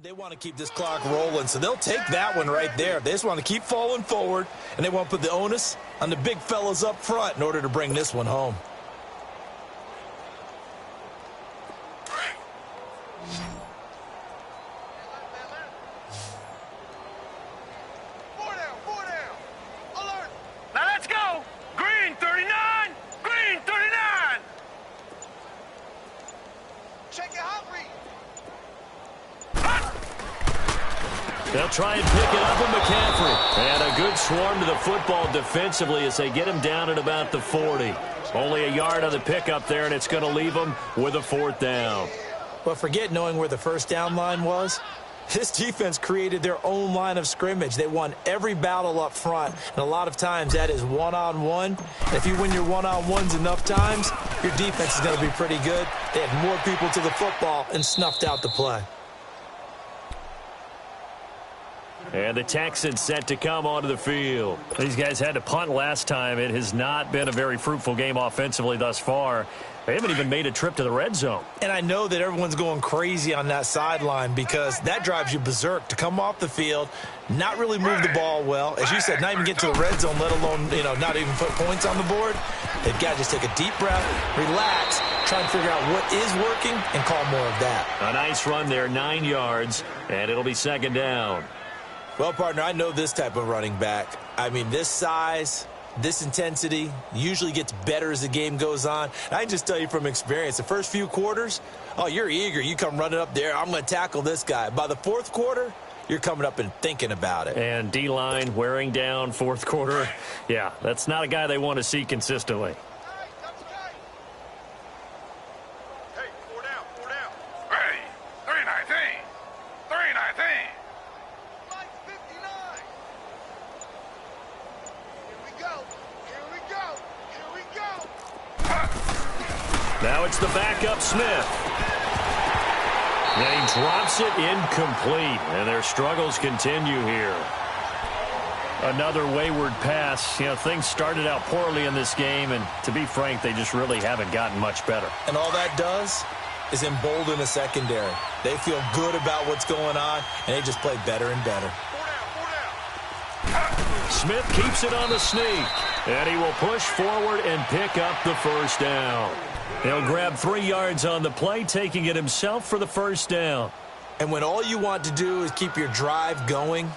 They want to keep this clock rolling, so they'll take that one right there. They just want to keep falling forward, and they want to put the onus on the big fellas up front in order to bring this one home. Four down. Alert. Now let's go. Green 39. Green 39. Check your hot read. They'll try and pick it up with McCaffrey. And a good swarm to the football defensively as they get him down at about the 40. Only a yard on the pickup there, and it's going to leave them with a 4th down. But forget knowing where the first down line was. This defense created their own line of scrimmage. They won every battle up front, and a lot of times that is one-on-one. And if you win your one-on-ones enough times, your defense is going to be pretty good. They had more people to the football and snuffed out the play. And the Texans set to come onto the field. These guys had to punt last time. It has not been a very fruitful game offensively thus far. They haven't even made a trip to the red zone. And I know that everyone's going crazy on that sideline because that drives you berserk to come off the field, not really move the ball well. As you said, not even get to the red zone, let alone, not even put points on the board. They've got to just take a deep breath, relax, try and figure out what is working, and call more of that. A nice run there, 9 yards, and it'll be 2nd down. Well, partner, I know this type of running back. I mean, this size, this intensity usually gets better as the game goes on. And I can just tell you from experience, the first few quarters, oh, you're eager. You come running up there, I'm going to tackle this guy. By the 4th quarter, you're coming up and thinking about it. And D-line wearing down 4th quarter. Yeah, that's not a guy they want to see consistently. Hey, four down. Ready. 319. 319. Like 59. Here we go. Now it's the backup Smith. And he drops it incomplete, and their struggles continue here. Another wayward pass. Things started out poorly in this game, and to be frank, they just really haven't gotten much better. And all that does is embolden the secondary. They feel good about what's going on, and they just play better and better. Four down. Smith keeps it on the sneak, and he will push forward and pick up the 1st down. He'll grab 3 yards on the play, taking it himself for the 1st down. And when all you want to do is keep your drive going,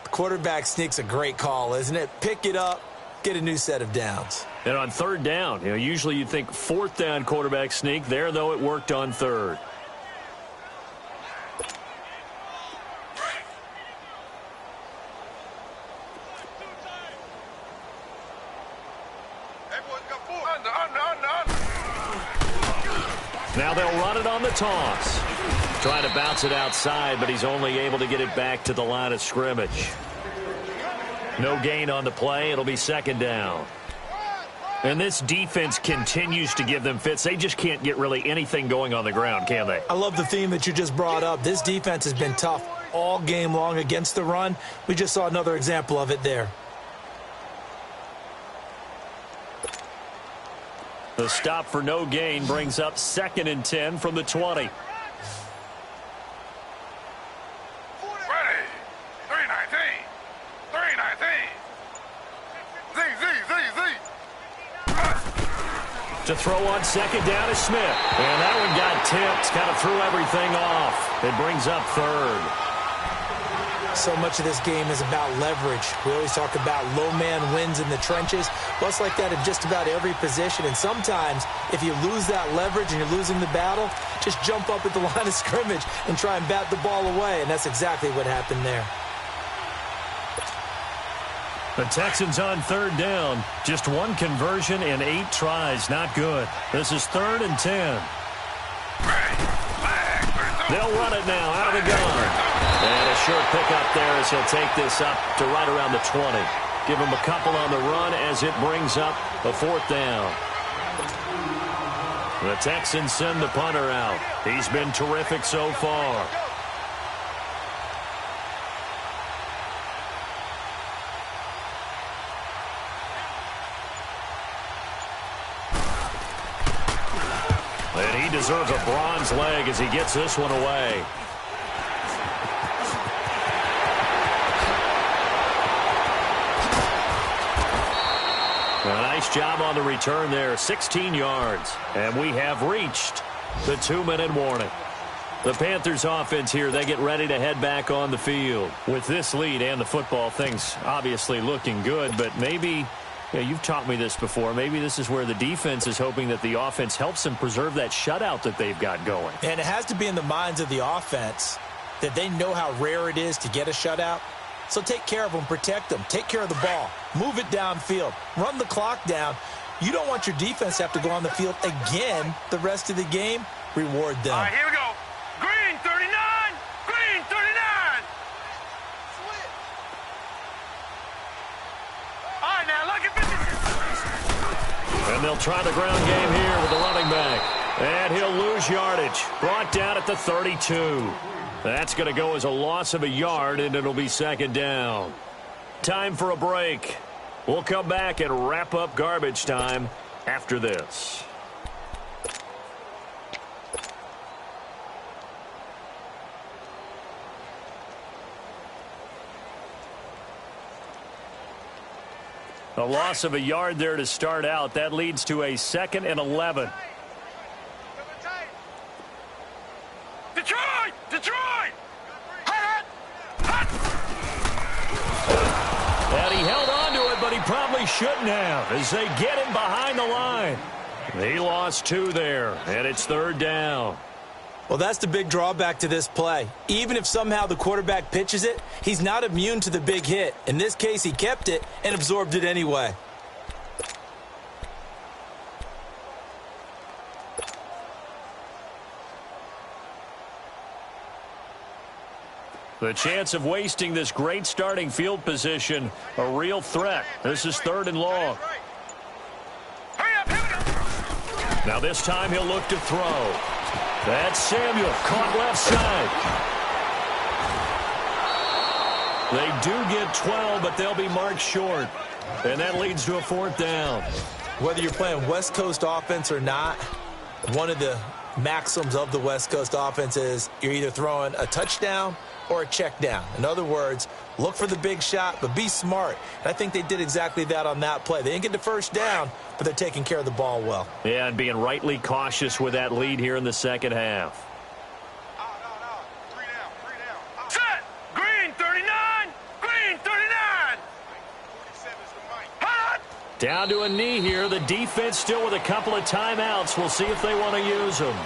the quarterback sneak's a great call, isn't it? Pick it up, get a new set of downs. And on 3rd down, usually you'd think 4th down quarterback sneak. There, though, it worked on 3rd. Everyone's got four. Under. Now they'll run it on the toss. Trying to bounce it outside, but he's only able to get it back to the line of scrimmage. No gain on the play. It'll be second down. And this defense continues to give them fits. They just can't get really anything going on the ground, can they? I love the theme that you just brought up. This defense has been tough all game long against the run. We just saw another example of it there. The stop for no gain brings up 2nd and 10 from the 20. To throw on second down is Smith. And that one got tipped. Kind of threw everything off. It brings up 3rd. So much of this game is about leverage. We always talk about low man wins in the trenches. Well, it's like that in just about every position. And sometimes, if you lose that leverage and you're losing the battle, just jump up at the line of scrimmage and try and bat the ball away. And that's exactly what happened there. The Texans on 3rd down. Just 1 conversion in 8 tries. Not good. This is 3rd and 10. They'll run it now out of the gun. And a short pickup there as he'll take this up to right around the 20. Give him a couple on the run as it brings up a 4th down. The Texans send the punter out. He's been terrific so far. And he deserves a bronze leg as he gets this one away. A nice job on the return there, 16 yards. And we have reached the 2-minute warning. The Panthers offense here, they get ready to head back on the field. With this lead and the football, things obviously looking good, but maybe... Yeah, you've taught me this before. Maybe this is where the defense is hoping that the offense helps them preserve that shutout that they've got going. And it has to be in the minds of the offense that they know how rare it is to get a shutout. So take care of them, protect them, take care of the ball, move it downfield, run the clock down. You don't want your defense to have to go on the field again the rest of the game. Reward them. All right, here we go. Green 39, green 39. All right, now look at this. And they'll try the ground game here with the running back. And he'll lose yardage. Brought down at the 32. That's going to go as a loss of a yard, and it'll be second down. Time for a break. We'll come back and wrap up garbage time after this. A loss of a yard there to start out. That leads to a 2nd and 11. Detroit! Detroit! Hot! Hot! And he held on to it, but he probably shouldn't have as they get him behind the line. He lost 2 there, and it's 3rd down. Well, that's the big drawback to this play. Even if somehow the quarterback pitches it, he's not immune to the big hit. In this case, he kept it and absorbed it anyway. The chance of wasting this great starting field position, a real threat. This is 3rd and long. Now this time he'll look to throw. That's Samuel, caught left side. They do get 12, but they'll be marked short. And that leads to a 4th down. Whether you're playing West Coast offense or not, one of the maxims of the West Coast offense is you're either throwing a touchdown or a check down. In other words, look for the big shot, but be smart. And I think they did exactly that on that play. They didn't get the first down, but they're taking care of the ball well. Yeah, and being rightly cautious with that lead here in the second half. Set! Green 39, green 39. Hot! Down to a knee here. The defense still with a couple of timeouts. We'll see if they want to use them.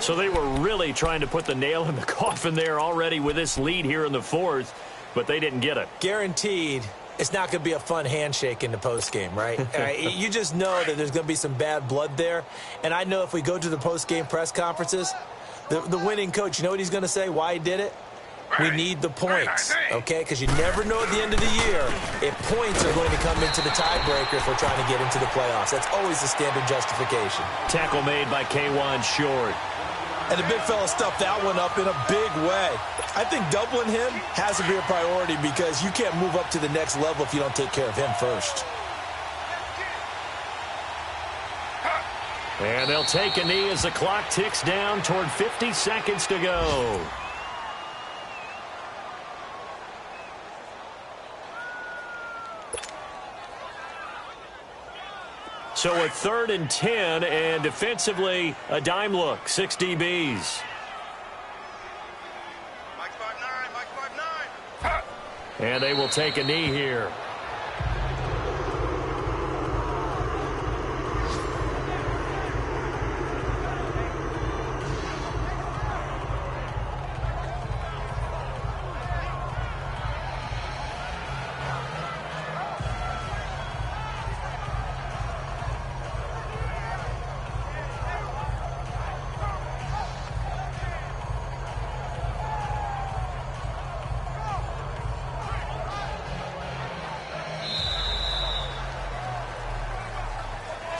So they were really trying to put the nail in the coffin there already with this lead here in the 4th, but they didn't get it. Guaranteed it's not going to be a fun handshake in the postgame, right? You just know that there's going to be some bad blood there. And I know if we go to the postgame press conferences, the winning coach, you know what he's going to say, why he did it? We need the points, okay? Because you never know at the end of the year if points are going to come into the tiebreaker if we're trying to get into the playoffs. That's always the standard justification. Tackle made by K1 Short. And the big fella stuffed that one up in a big way. I think doubling him has to be a priority because you can't move up to the next level if you don't take care of him first. And they'll take a knee as the clock ticks down toward 50 seconds to go. So a 3rd and 10, and defensively, a dime look, 6 DBs. Mike 5'9", Mike 5'9". And they will take a knee here.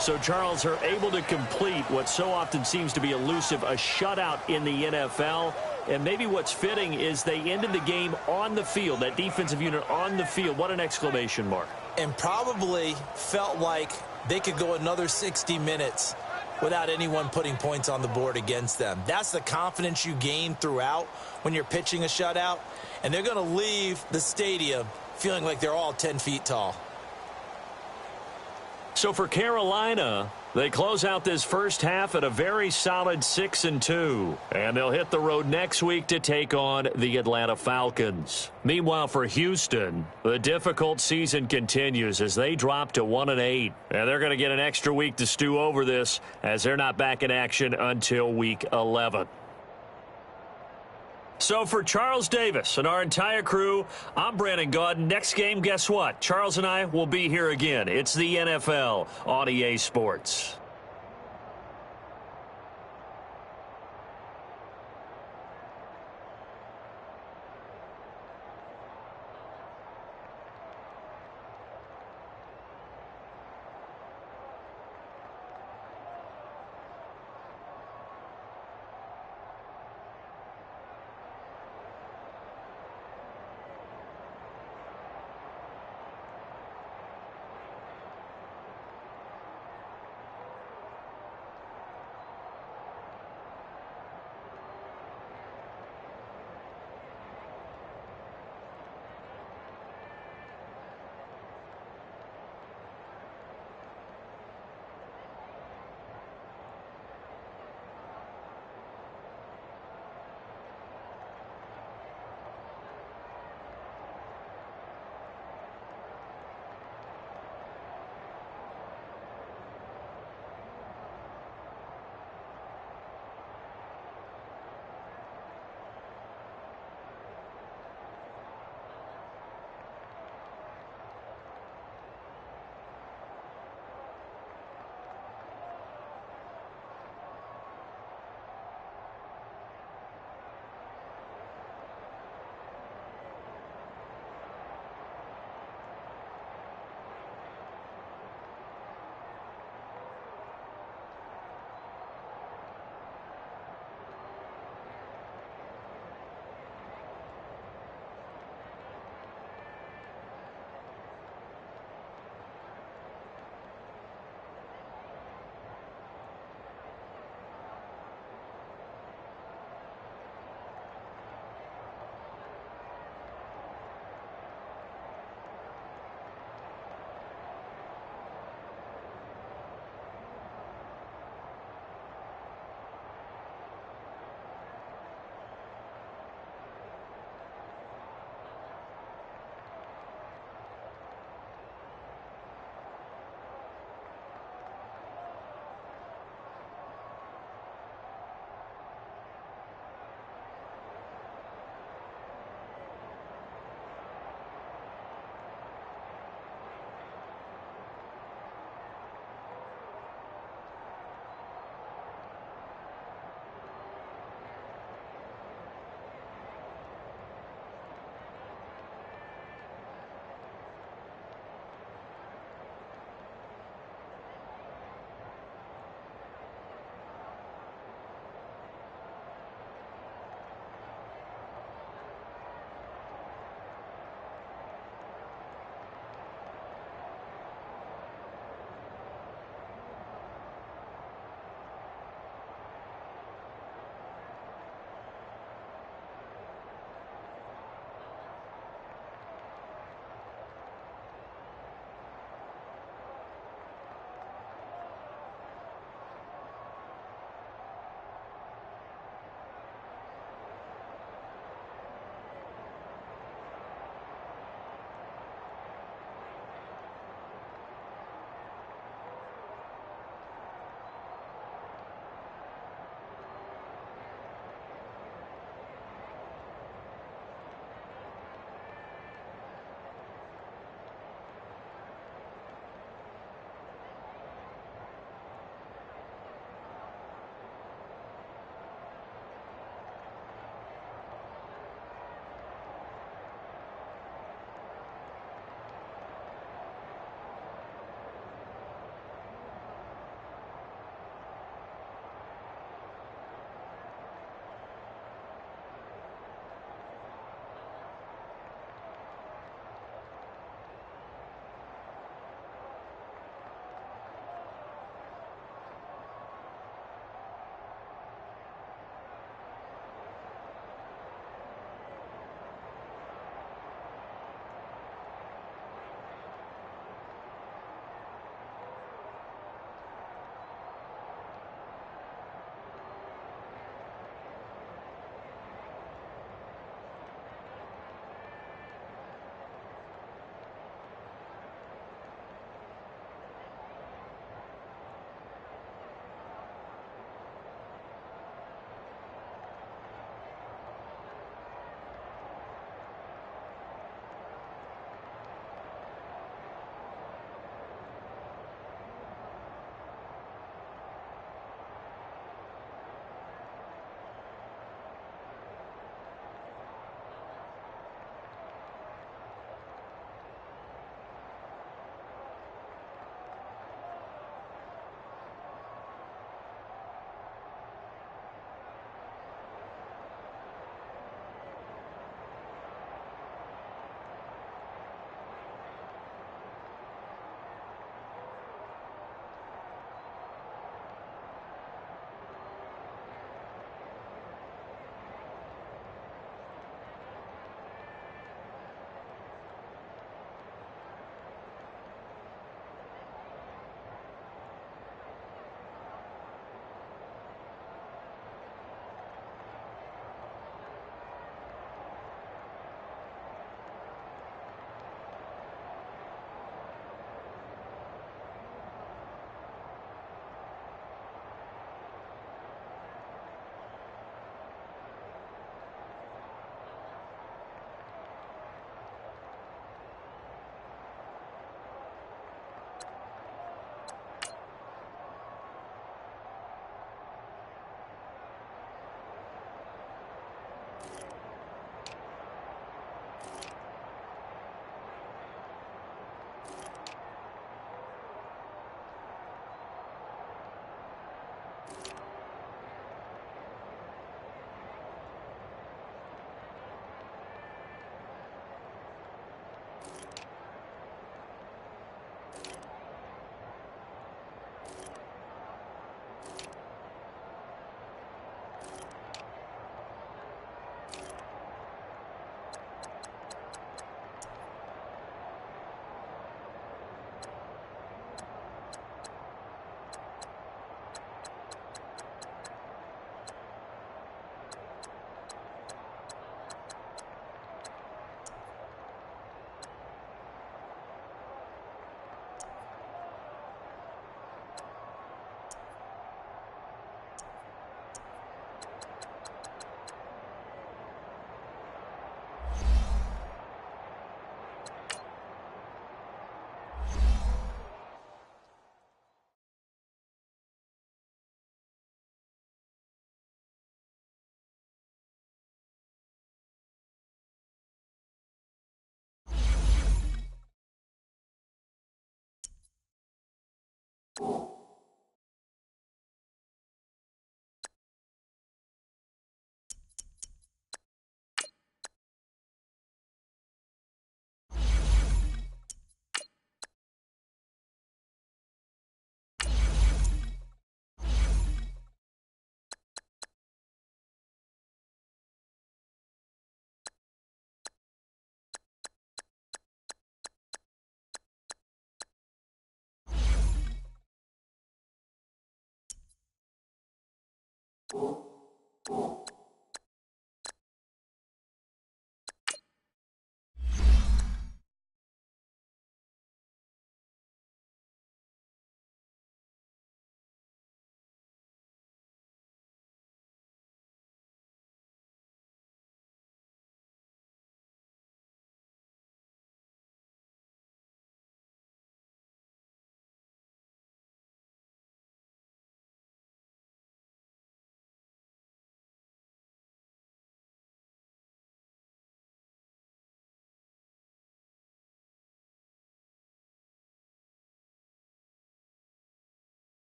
So, Charles, are able to complete what so often seems to be elusive, a shutout in the NFL. And maybe what's fitting is they ended the game on the field, that defensive unit on the field. What an exclamation mark. And probably felt like they could go another 60 minutes without anyone putting points on the board against them. That's the confidence you gain throughout when you're pitching a shutout. And they're going to leave the stadium feeling like they're all 10 feet tall. So for Carolina, they close out this first half at a very solid 6-2. And they'll hit the road next week to take on the Atlanta Falcons. Meanwhile, for Houston, the difficult season continues as they drop to 1-8. And they're going to get an extra week to stew over this as they're not back in action until week 11. So for Charles Davis and our entire crew, I'm Brandon Gaudin. Next game, guess what? Charles and I will be here again. It's the NFL on EA Sports.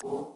you